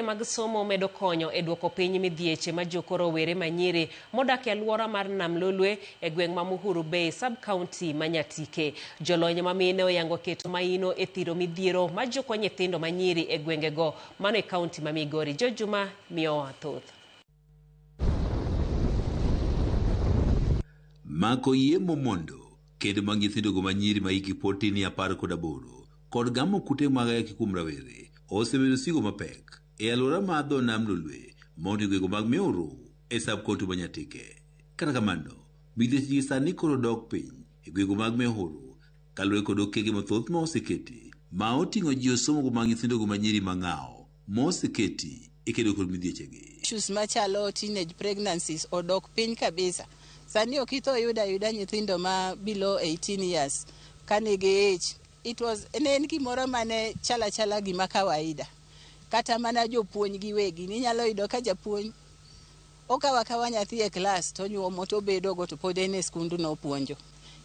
Mag somo medo konyo e duoko piny midhieche ma jokoro were manyiri modak e alwora mar Nam Lolwe e gweng' ma Muhuru Bay sub-county ma Nyatike. Jolony ma mine oyango keto maino e thiro midhiero ma joko nyithindo manyiri e gwengego mano e kaunti ma Migori. Jojuma miyowa thoth. Mako yie momondo kendo mag nyithindo go manyiri ma hikgi pod tin 18 kod gamo kute mag ayaki kuom rawere osebedo sigo mapek e alwora mar dho Nam Lolwe mondo gwenge mag Muhuru e sub-county ma Nyatike. Kata kamano, midhieche sani koro dok piny e gwenge mag Muhuru kaluwore kod okenge mathoth ma oseketi ma oting'o ji osomo go mag nyithindo go manyiri mang'aw ma oseketi e kedo kod midhiechegi. Issues machalo teenage pregnancies odok piny kabisa. Sani ok ito yuda nyithindo ma below 18 years kanigi age. En gimoro mane chala gima kawaida. Kata mana jopuonj giwegi ninyalo yudo ka japuonj okawa nyathi e klas to nyuomo to bedo go to pod en e skundu no puonjo.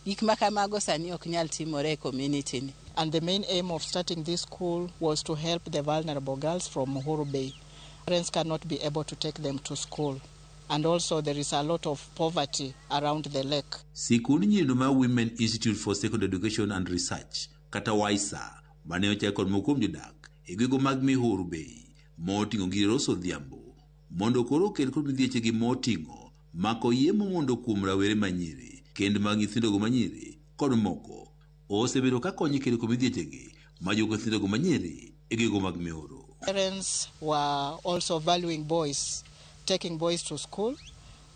Gik ma kamago sani ok nyal timore e community ni. And the main aim of starting this school was to help the vulnerable girls from Muhuru Bay. Parents cannot be able to take them to school. And also there is a lot of poverty around the lake. Sikund nyiri ma Women Institute for Secondary Education and Research kata WISA mane ochako kod mokom jodak e gwenge mag Muhuru Bay moting'o ngire Roso Odhiambo mondo koro okel kod midhiechegi moting'o mako yie momondo kuom rawere manyiri kendo mag nyithindo go manyiri kod moko osebedo ka konyo kelo kod midhiechegi ma jogo nyithindo go manyiri e gwenge mag Muhuru. Parents were also valuing boys, taking boys to school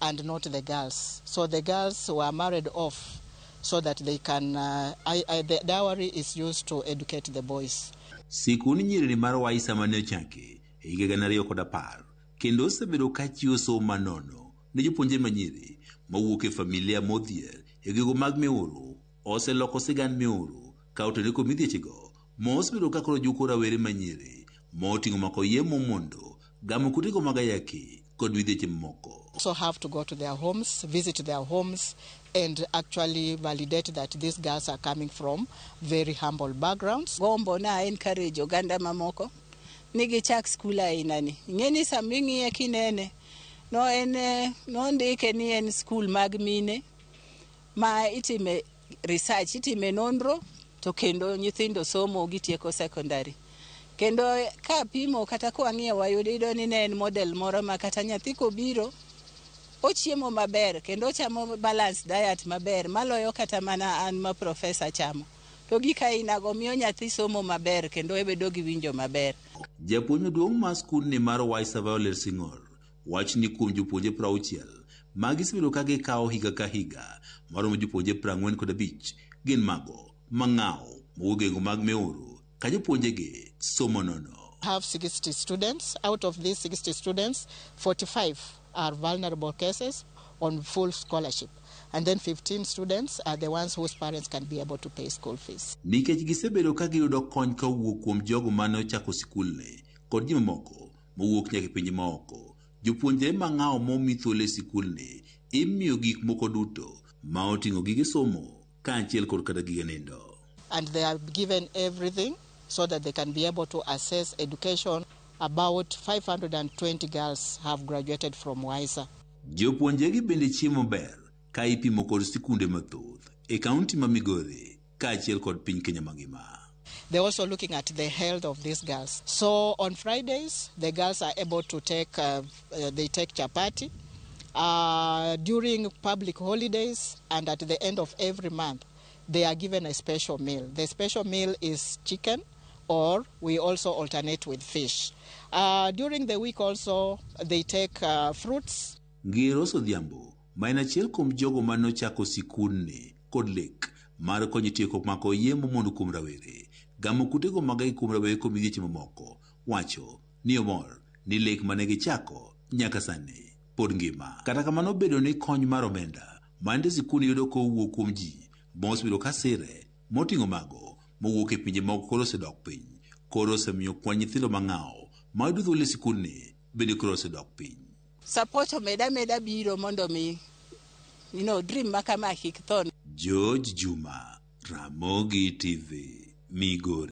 and not the girls. So the girls were married off so that they can, the dowry is used to educate the boys. Sikund nyiri mar WISA mane ochaki e higa 2010 kendo osebedo ka chiwo somo manono ne jopuonje manyiri mawuok e familia modhier e gwenge mag Muhuru oseloko sigand Muhuru ka otene kod midhiechego ma osebedo ka koro juko rawere manyiri moting'o mako yie momondo gamo kutego mag ayaki kod midhieche moko. Also have to go to their homes, visit their homes and actually validate that these girls are coming from very humble backgrounds. Gombo na encourage oganda mamoko nigi chak skul aina ni. Ng'eni saming'iye kinene no ndike ni en skul mag mine ma itime research, itime nonro to kendo nyithindo somo gitieko secondary. Kendo ka pimo kata kwang'iyo wayudo ni ne en model moro ma kata nyathi kobiro ochiemo maber kendo ochamo balance diet maber maloyo kata mana an ma professor chamo. To gika inago miyo nyathi somo maber kendo ebedo gi winjo maber. Japuonj maduong' mar skul ni mar WISA Violet Sing'or wach ni kuom jopuonje 60 magisebedo ka gikawo higa ka higa maromo jopuonje 45 gin mago mang'aw mowuok mag Muhuru ka jopuonjegi somo nono. Have 60 students. Out of these 60 students, 45 are vulnerable cases on full scholarship. And then 15 students are the ones whose parents can be able to pay school fees. Nikech gisebedo ka giyudo kony ka wuok kuom jogo mane ochako sikulne kod ji mamoko mowuok nyaka e pinje maoko. Jopuonjre mang'aw momi thuolo e sikulne imiyo gik moko duto ma oting'o gige somo kaachiel kod kata gige nindo. And they are given everything so that they can be able to assess education. About 520 girls have graduated from WISA. Jopuonjegi bende chiemo ber ka ipimo kod sikunde mathoth e kaunti ma Migori kaachiel kod piny Kenya mangima. They're also looking at the health of these girls. So on Fridays, the girls are able to take, they take chapati. During public holidays and at the end of every month, they are given a special meal. The special meal is chicken, or we also alternate with fish. During the week also, they take fruits. Ngire Roso Odhiambo ma en achiel kuom jogo mane ochako sikunde kod lek mar konyo tieko mako yie momondo kuom rawere gamo kutego mag ayaki kuom rawere kod midhieche mamoko wacho ni omor ni lek mane gichako nyaka sani pod ngima. Kata kamano bedo ni kony mar omenda mane sikunde yudo kowuok kuom ji mosebedo ka sire moting'o mago mowuok e pinje moko koro osedok piny koro osemiyo kwan nyithindo mang'aw ma yudo thuolo e sikunde bende koro osedok piny. Support omeda biro mondo mi dream makama kik thon. George Juma, Ramogi TV, Migori.